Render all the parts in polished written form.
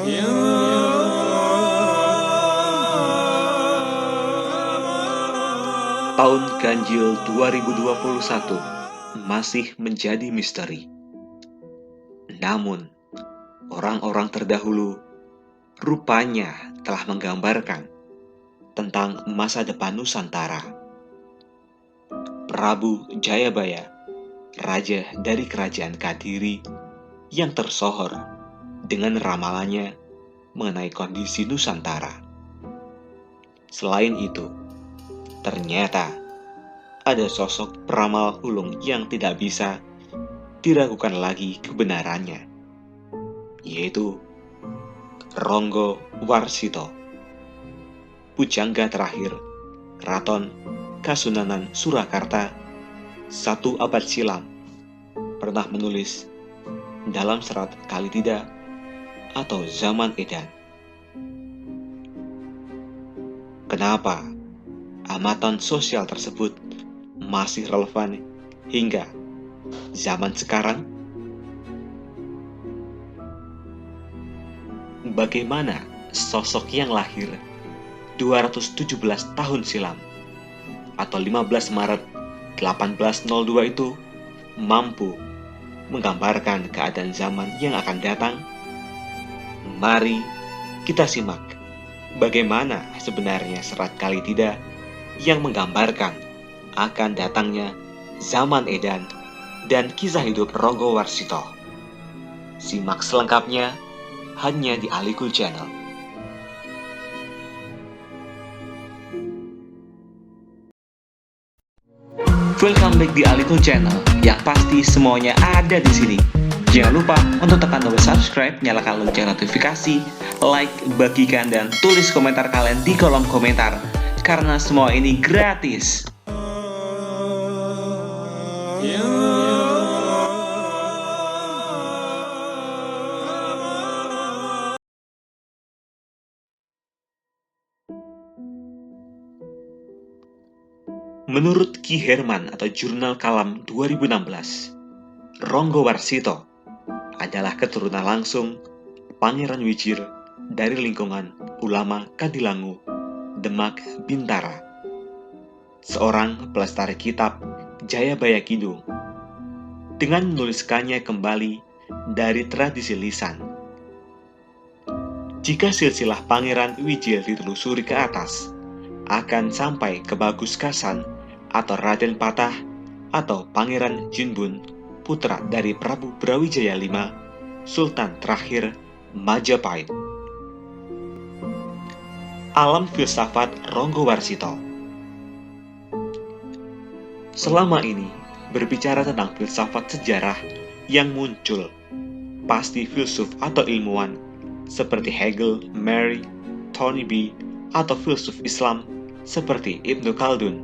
Tahun Ganjil 2021 masih menjadi misteri. Namun, orang-orang terdahulu rupanya telah menggambarkan tentang masa depan Nusantara. Prabu Jayabaya, raja dari kerajaan Kadiri yang tersohor dengan ramalannya mengenai kondisi Nusantara. Selain itu, ternyata ada sosok peramal ulung yang tidak bisa diragukan lagi kebenarannya, yaitu Ronggo Warsito, pujangga terakhir Keraton Kasunanan Surakarta 1 abad silam, pernah menulis dalam serat Kalitida atau Zaman Edan. Kenapa amatan sosial tersebut masih relevan hingga zaman sekarang? Bagaimana sosok yang lahir 217 tahun silam atau 15 Maret 1802 itu mampu menggambarkan keadaan zaman yang akan datang? Mari kita simak bagaimana sebenarnya serat Kalitida yang menggambarkan akan datangnya zaman Edan dan kisah hidup Ronggo Warsito. Simak selengkapnya hanya di Alikul Channel. Welcome back di Alikul Channel, yang pasti semuanya ada di sini. Jangan lupa untuk tekan tombol subscribe, nyalakan lonceng notifikasi, like, bagikan, dan tulis komentar kalian di kolom komentar, karena semua ini gratis. Menurut Ki Herman atau Jurnal Kalam 2016, Ronggo Warsito adalah keturunan langsung Pangeran Wijir dari lingkungan ulama Kadilangu, Demak, Bintara, seorang pelestari kitab Jayabaya Kidung, dengan menuliskannya kembali dari tradisi lisan. Jika silsilah Pangeran Wijir ditelusuri ke atas, akan sampai ke Bagus Kasan atau Raden Patah atau Pangeran Jinbun, putra dari Prabu Brawijaya V, Sultan terakhir Majapahit. Alam filsafat Ronggo Warsito. Selama ini, berbicara tentang filsafat sejarah yang muncul, pasti filsuf atau ilmuwan seperti Hegel, Mary, Tony B, atau filsuf Islam seperti Ibnu Khaldun.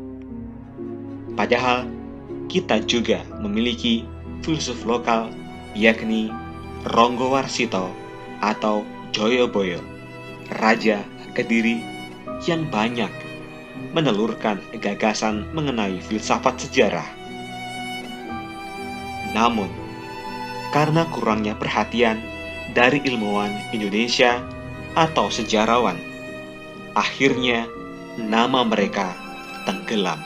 Padahal, kita juga memiliki filsuf lokal, yakni Ronggo Warsito atau Joyoboyo, Raja Kediri yang banyak menelurkan gagasan mengenai filsafat sejarah. Namun, karena kurangnya perhatian dari ilmuwan Indonesia atau sejarawan, akhirnya nama mereka tenggelam.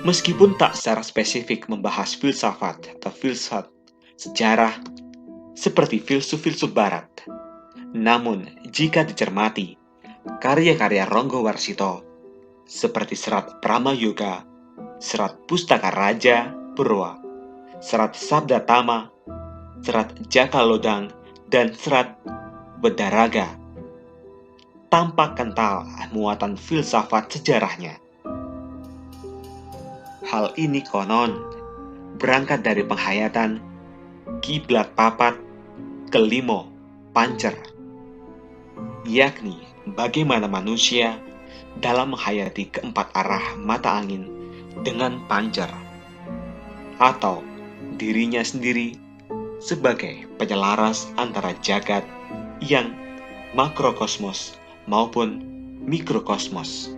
Meskipun tak secara spesifik membahas filsafat atau filsafat sejarah seperti filsuf-filsuf barat, namun jika dicermati karya-karya Ronggo Warsito seperti serat Pramayoga, serat Pustaka Raja Purwa, serat Sabda Tama, serat Jakalodang, dan serat Bedaraga, tampak kental muatan filsafat sejarahnya. Hal ini konon berangkat dari penghayatan kiblat papat kelimo pancer, yakni bagaimana manusia dalam menghayati keempat arah mata angin dengan pancer, atau dirinya sendiri sebagai penyelaras antara jagat yang makrokosmos maupun mikrokosmos.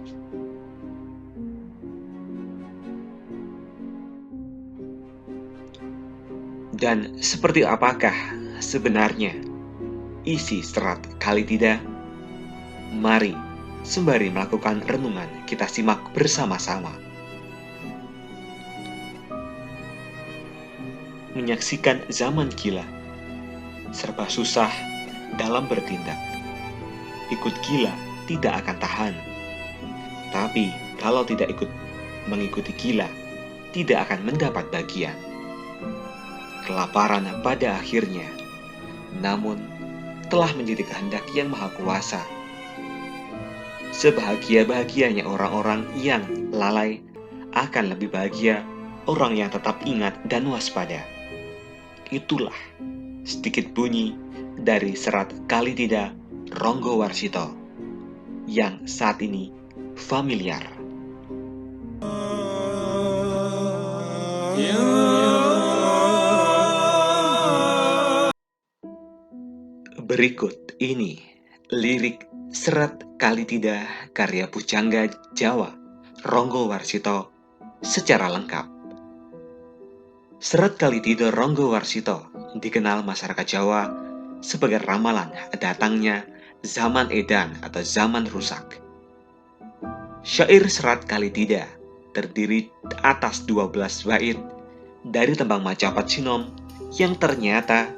Dan seperti apakah sebenarnya isi serat Kalitida? Mari, sembari melakukan renungan, kita simak bersama-sama. Menyaksikan zaman gila, serba susah dalam bertindak. Ikut gila tidak akan tahan. Tapi kalau tidak mengikuti gila, tidak akan mendapat bagian. Kelaparan pada akhirnya, namun telah menjadi kehendak yang maha kuasa. Sebahagia-bahagianya orang-orang yang lalai, akan lebih bahagia orang yang tetap ingat dan waspada. Itulah sedikit bunyi dari serat Kalitida Ronggowarsito yang saat ini familiar. Berikut ini lirik serat Kalitida karya pujangga Jawa Ronggowarsito secara lengkap. Serat Kalitida Ronggowarsito dikenal masyarakat Jawa sebagai ramalan datangnya zaman edan atau zaman rusak. Syair serat Kalitida terdiri atas 12 bait dari tembang Macapat Sinom yang ternyata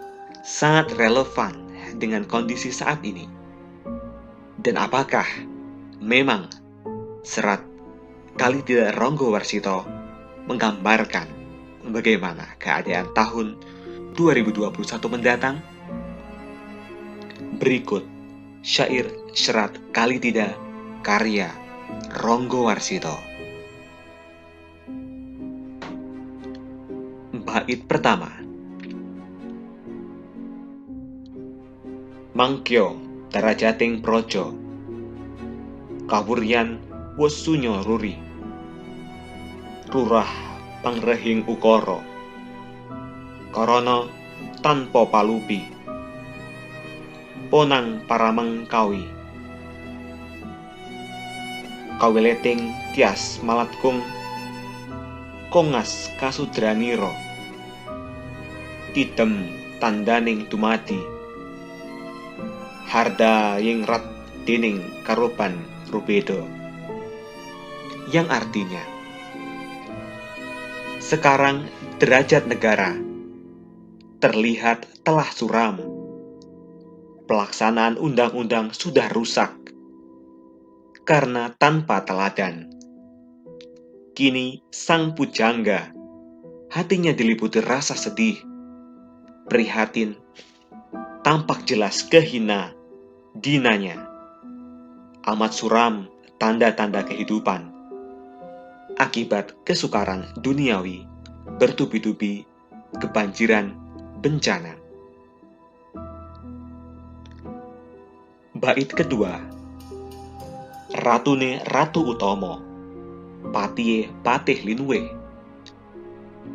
sangat relevan dengan kondisi saat ini. Dan apakah memang serat Kalitida Ronggowarsito menggambarkan bagaimana keadaan tahun 2021 mendatang? Berikut syair serat Kalitida karya Ronggowarsito. Bait pertama. Mangkyo Tarajating Projo Kawuryan Wesunyo Ruri Rurah Pangrehing Ukara Karana tanpa palupi Ponang Paramengkawi Kawileting Tias Malatkung Kongas Kasudraniro Tidem Tandaning Dumadi Harda Yingrat Dining Karupan Rubedo, yang artinya sekarang derajat negara terlihat telah suram. Pelaksanaan undang-undang sudah rusak karena tanpa teladan. Kini sang pujangga hatinya diliputi rasa sedih, prihatin, tampak jelas kehina dinanya. Amat suram tanda-tanda kehidupan akibat kesukaran duniawi, bertubi-tubi kebanjiran bencana. Bait kedua. Ratune Ratu Utomo Patihe Patih Linwe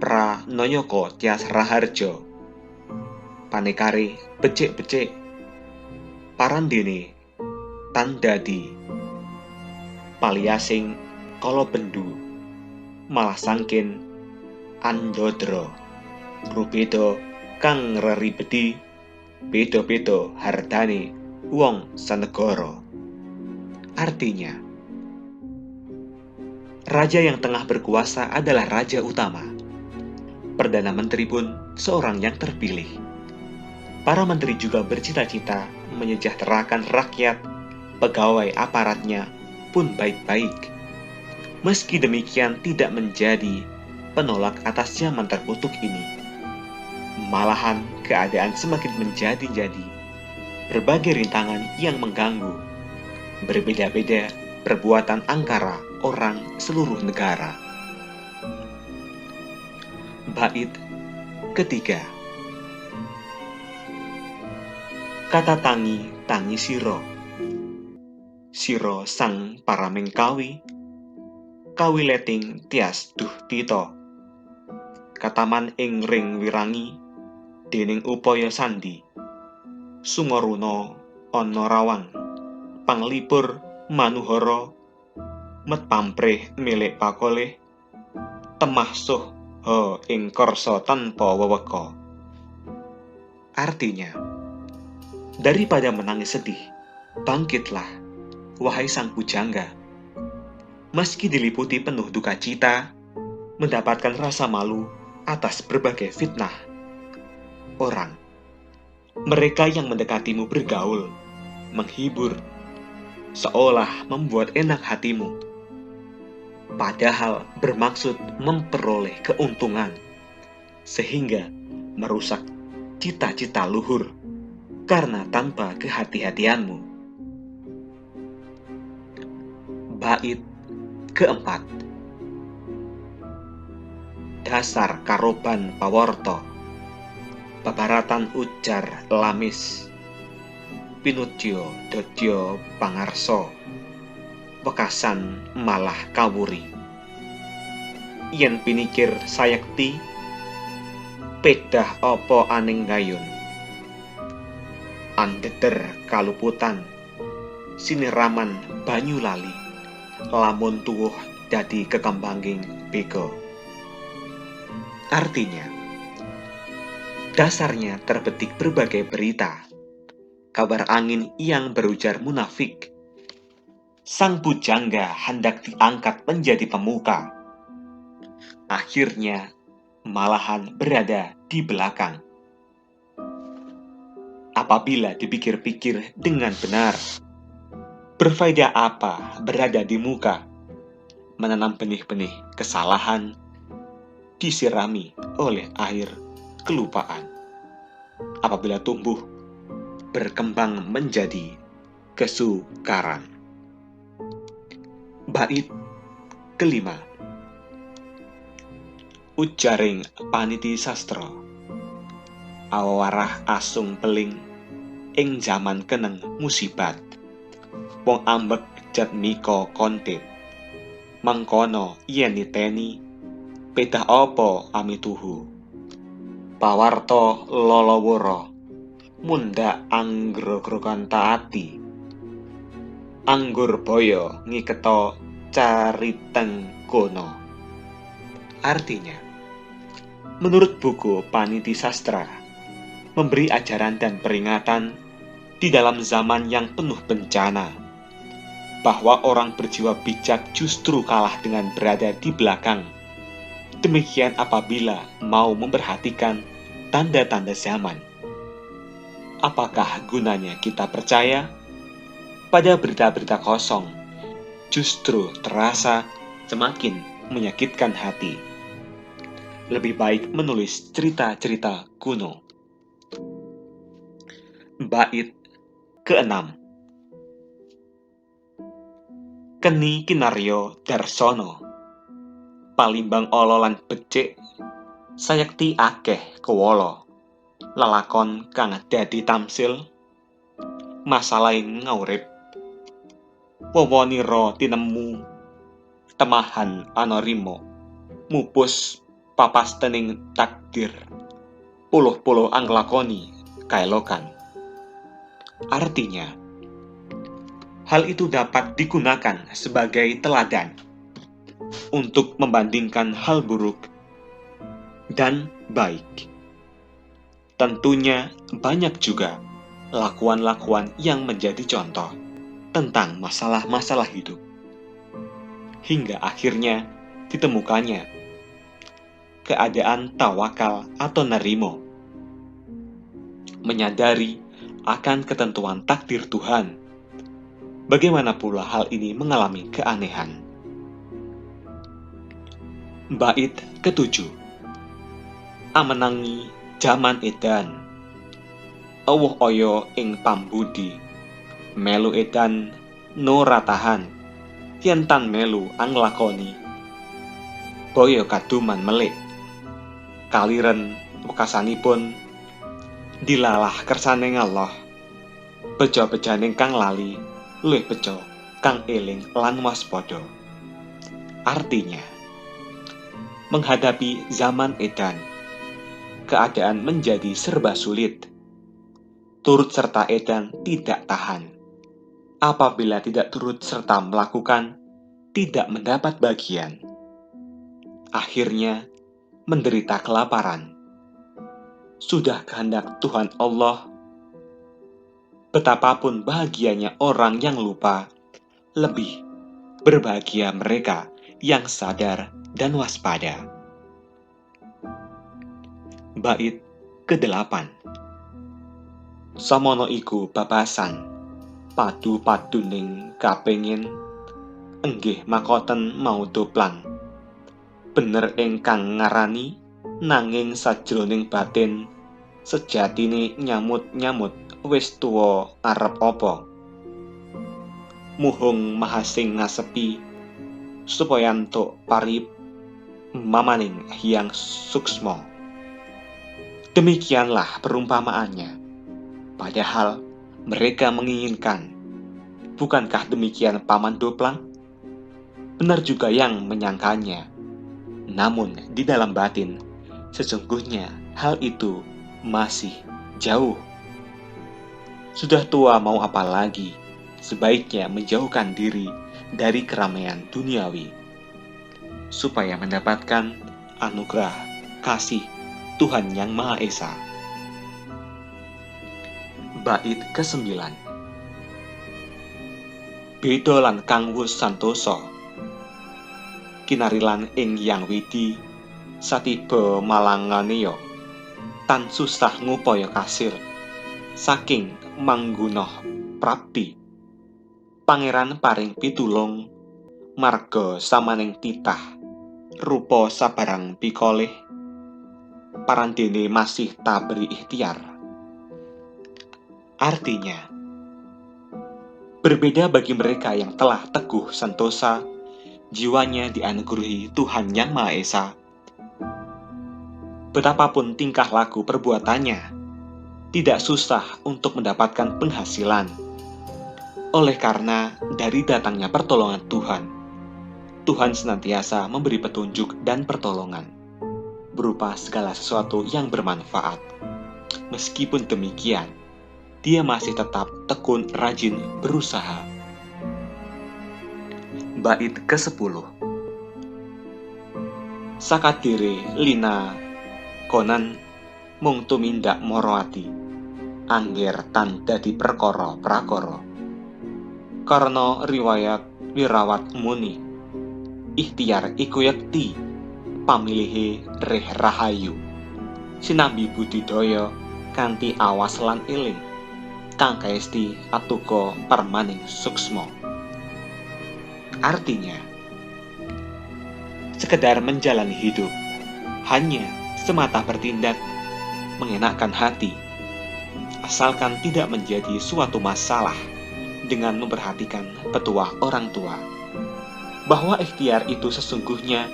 Pra Noyoko Tias Raharjo Panekare becik-becik Parandene Tandadi Paliasing Kala Bendu Malah Sangkin Andodro Rubedo kang reribedi beda-beda hardane wong sanegara. Artinya, raja yang tengah berkuasa adalah raja utama. Perdana Menteri pun seorang yang terpilih. Para menteri juga bercita-cita menyejahterakan rakyat, pegawai aparatnya pun baik-baik. Meski demikian tidak menjadi penolak atas zaman terkutuk ini. Malahan keadaan semakin menjadi-jadi. Berbagai rintangan yang mengganggu. Berbeda-beda perbuatan angkara orang seluruh negara. Bait ketiga. Kata tangi siro sang paramengkawi kawileting tias duh tito kataman ing ring wirangi dening upaya sandi sumoruna ana rawang panglipur manuhara met pamprih milik pakoleh temah suh ing karsa tanpa weweka Artinya, daripada menangis sedih, bangkitlah, wahai sang pujangga. Meski diliputi penuh duka cita, mendapatkan rasa malu atas berbagai fitnah orang, mereka yang mendekatimu bergaul, menghibur, seolah membuat enak hatimu, padahal bermaksud memperoleh keuntungan, sehingga merusak cita-cita luhur karena tanpa kehati-hatianmu. Bait keempat. Dasar karoban pawarta, babaratan ujar lamis, pinutya dodya pangarsa, wekasan malah kawuri. Yen pinikir sayekti, pedah apa aning gayun, andeder kaluputan, siniraman banyu lali, lamun tuwuh dadi kekembanging bega. Artinya, dasarnya terbetik berbagai berita, kabar angin yang berujar munafik. Sang pujangga hendak diangkat menjadi pemuka, akhirnya malahan berada di belakang. Apabila dipikir-pikir dengan benar, berfaedah apa berada di muka, menanam benih-benih kesalahan, disirami oleh air kelupaan. Apabila tumbuh, berkembang menjadi kesukaran. Bait kelima. Ujaring paniti sastra, awarah asung peling ing jaman keneng musibat, wong ambek jat mika kontit, mangkono yen niteni pedah apa amituhu, pawarta lolowara mundhak anggrogrogan taati, anggur boyo ngiketa cariteng kono. Artinya, menurut buku Paniti Sastra, memberi ajaran dan peringatan di dalam zaman yang penuh bencana, bahwa orang berjiwa bijak justru kalah dengan berada di belakang. Demikian apabila mau memperhatikan tanda-tanda zaman. Apakah gunanya kita percaya pada berita-berita kosong, justru terasa semakin menyakitkan hati. Lebih baik menulis cerita-cerita kuno. Bait keenam. Keni kinaryo darsono, palimbang ololan becik, sayekti akeh kewolo, lelakon kang dadi tamsil, masalahe ngaurip, wewonira tinemu, temahan anarima, mupus papastening takdir, puluh-puluh anglakoni kaelokan. Artinya, hal itu dapat digunakan sebagai teladan untuk membandingkan hal buruk dan baik. Tentunya banyak juga lakuan-lakuan yang menjadi contoh tentang masalah-masalah hidup, hingga akhirnya ditemukannya keadaan tawakal atau nerimo, menyadari akan ketentuan takdir Tuhan. Bagaimana pula hal ini mengalami keanehan. Bait ketujuh. Amenangi jaman edan, awuh oyo ing pambudi, melu edan noratahan, yen tan melu anglakoni, boyo kaduman melik, kaliren wekasanipun dilalah kersane Allah, beja-bejaning kang lali, luwih beja kang eling lan waspada. Artinya, menghadapi zaman edan, keadaan menjadi serba sulit. Turut serta edan tidak tahan. Apabila tidak turut serta melakukan, tidak mendapat bagian. Akhirnya menderita kelaparan. sudah kehendak Tuhan Allah. Betapapun bahagianya orang yang lupa, lebih berbahagia mereka yang sadar dan waspada. Bait ke-8. Samono iku babasan padu-paduning kapengin, enggih makoten mau doplang. Bener ingkang ngarani, nanging sajroning batin sejatine nyamut-nyamut wis tuwa arep apa. Muhung mahasing ngasepi supaya entuk parip mamaning hyang suksma. Demikianlah perumpamaannya. Padahal mereka menginginkan. Bukankah demikian Paman Doplang? Benar juga yang menyangkanya. Namun di dalam batin, sesungguhnya hal itu masih jauh. Sudah tua mau apa lagi? Sebaiknya menjauhkan diri dari keramaian duniawi, supaya mendapatkan anugerah kasih Tuhan Yang Maha Esa. Bait ke-9. Beda lan kang wus santosa, kinarilan ing yang widi, satiba malanganeya, tan susah ngupaya kasil, saking manggunoh prapti, pangeran paring pitulung, marga samaning titah, rupa sabarang pikolih, parandene masih tabri ikhtiar. Artinya, berbeda bagi mereka yang telah teguh sentosa, jiwanya dianugerahi Tuhan Yang Maha Esa. Betapapun tingkah laku perbuatannya, tidak susah untuk mendapatkan penghasilan. Oleh karena dari datangnya pertolongan Tuhan, Tuhan senantiasa memberi petunjuk dan pertolongan, berupa segala sesuatu yang bermanfaat. Meskipun demikian, dia masih tetap tekun rajin berusaha. Bait ke-10. Sakadire lina konan mung tumindak moroati, angger tan dadi perkara prakara. Karena riwayat wirawat muni, ikhtiar iku yekti, pamilihe reh rahayu, sinambi budidaya kanthi awas lan eling, kang kaesti atuka permaning suksma. Artinya, sekedar menjalani hidup, hanya semata bertindak mengenakkan hati, asalkan tidak menjadi suatu masalah dengan memperhatikan petuah orang tua, bahwa ikhtiar itu sesungguhnya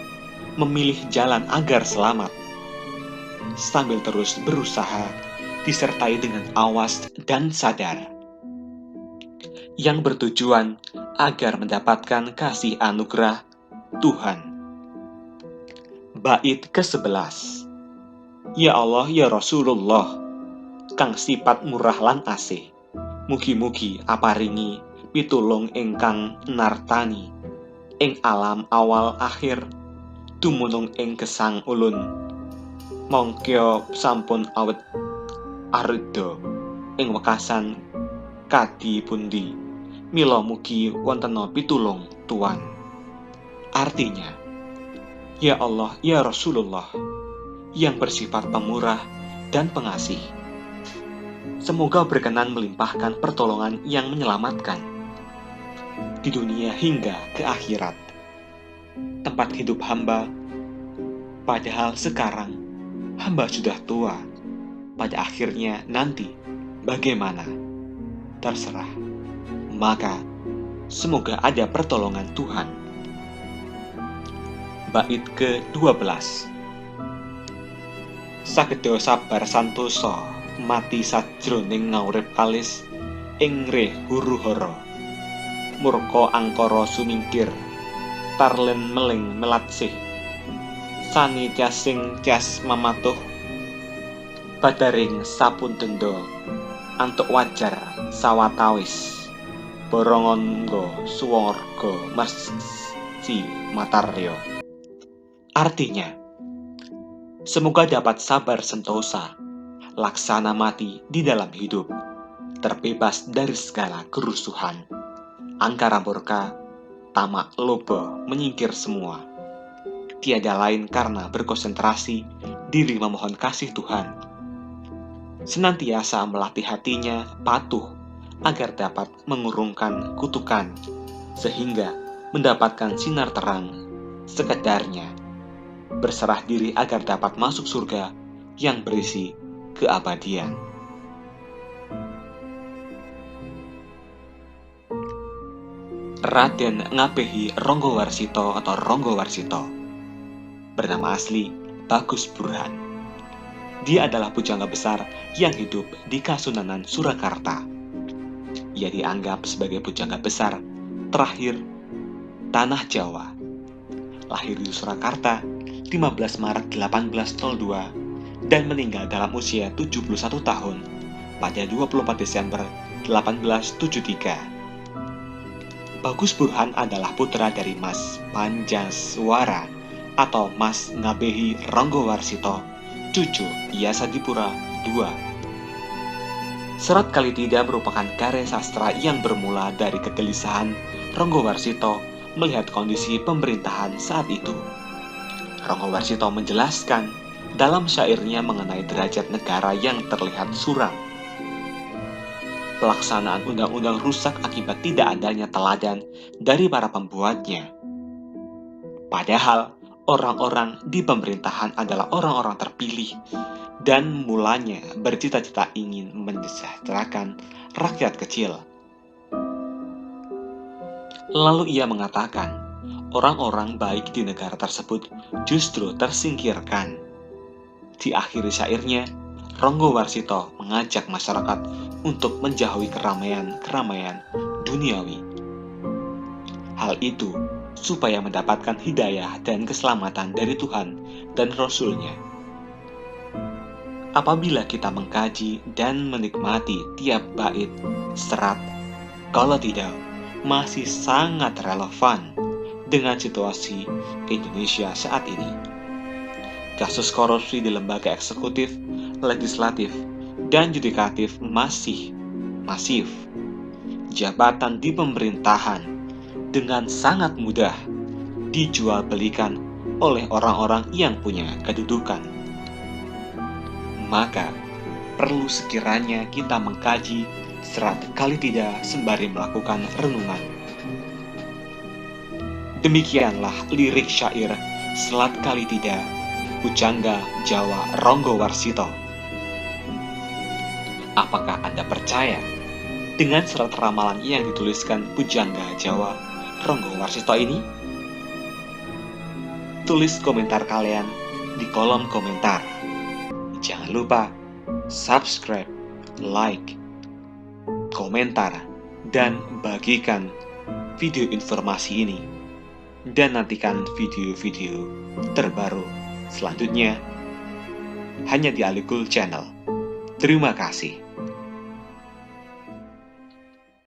memilih jalan agar selamat, sambil terus berusaha disertai dengan awas dan sadar, yang bertujuan agar mendapatkan kasih anugerah Tuhan. Bait ke-11. Ya Allah ya Rasulullah, kang sifat murah lan asih, mugi-mugi aparingi pitulung ingkang nartani ing alam awal akhir, dumunung ing gesang ulun, mongkya sampun awet arida ing wekasan kadi pundi, mila mugi wontena pitulung Tuhan. Artinya, ya Allah ya Rasulullah yang bersifat pemurah dan pengasih, semoga berkenan melimpahkan pertolongan yang menyelamatkan di dunia hingga ke akhirat, tempat hidup hamba. Padahal sekarang hamba sudah tua, pada akhirnya nanti bagaimana? Terserah. Maka semoga ada pertolongan Tuhan. Bait ke-12. Sageda sabar santosa, mati sajroning ngaurip alis ing reh huru-hara, murka angkara sumingkir, tarlen meling melatsih, sani tiasing tias mamatuh, badaring sapundenda antuk wajar sawatawis, borongongo suwarga masci matarya. Artinya, semoga dapat sabar sentosa, laksana mati di dalam hidup, terbebas dari segala kerusuhan, angkara murka, tamak loba menyingkir semua. Tiada lain karena berkonsentrasi diri memohon kasih Tuhan. Senantiasa melatih hatinya patuh agar dapat mengurungkan kutukan, sehingga mendapatkan sinar terang sekedarnya. Berserah diri agar dapat masuk surga yang berisi keabadian. Raden Ngabehi Ronggowarsito atau Ronggowarsito, bernama asli Bagus Burhan. Dia adalah pujangga besar yang hidup di Kasunanan Surakarta. Ia dianggap sebagai pujangga besar terakhir Tanah Jawa. Lahir di Surakarta 15 Maret 1802 dan meninggal dalam usia 71 tahun pada 24 Desember 1873. Bagus Burhan adalah putra dari Mas Panjaswara atau Mas Ngabehi Ronggowarsito, cucu Yasadipura II. Serat Kalitida merupakan karya sastra yang bermula dari kegelisahan Ronggowarsito melihat kondisi pemerintahan saat itu. Ronggowarsito menjelaskan dalam syairnya mengenai derajat negara yang terlihat suram. Pelaksanaan undang-undang rusak akibat tidak adanya teladan dari para pembuatnya. Padahal orang-orang di pemerintahan adalah orang-orang terpilih dan mulanya bercita-cita ingin mensejahterakan rakyat kecil. Lalu ia mengatakan, orang-orang baik di negara tersebut justru tersingkirkan. Di akhir syairnya, Ronggowarsito mengajak masyarakat untuk menjauhi keramaian-keramaian duniawi. Hal itu supaya mendapatkan hidayah dan keselamatan dari Tuhan dan Rasul-Nya. Apabila kita mengkaji dan menikmati tiap bait serat, kalau tidak, masih sangat relevan dengan situasi Indonesia saat ini. Kasus korupsi di lembaga eksekutif, legislatif, dan yudikatif masih masif. Jabatan di pemerintahan dengan sangat mudah dijual belikan oleh orang-orang yang punya kedudukan. Maka, perlu sekiranya kita mengkaji serat Kalitida sembari melakukan renungan. Demikianlah lirik syair Serat Kalitida, Pujangga Jawa Ronggowarsito. Apakah Anda percaya dengan serat ramalan yang dituliskan Pujangga Jawa Ronggowarsito ini? Tulis komentar kalian di kolom komentar. Jangan lupa subscribe, like, komentar, dan bagikan video informasi ini. Dan nantikan video-video terbaru selanjutnya hanya di Alikul Channel. Terima kasih.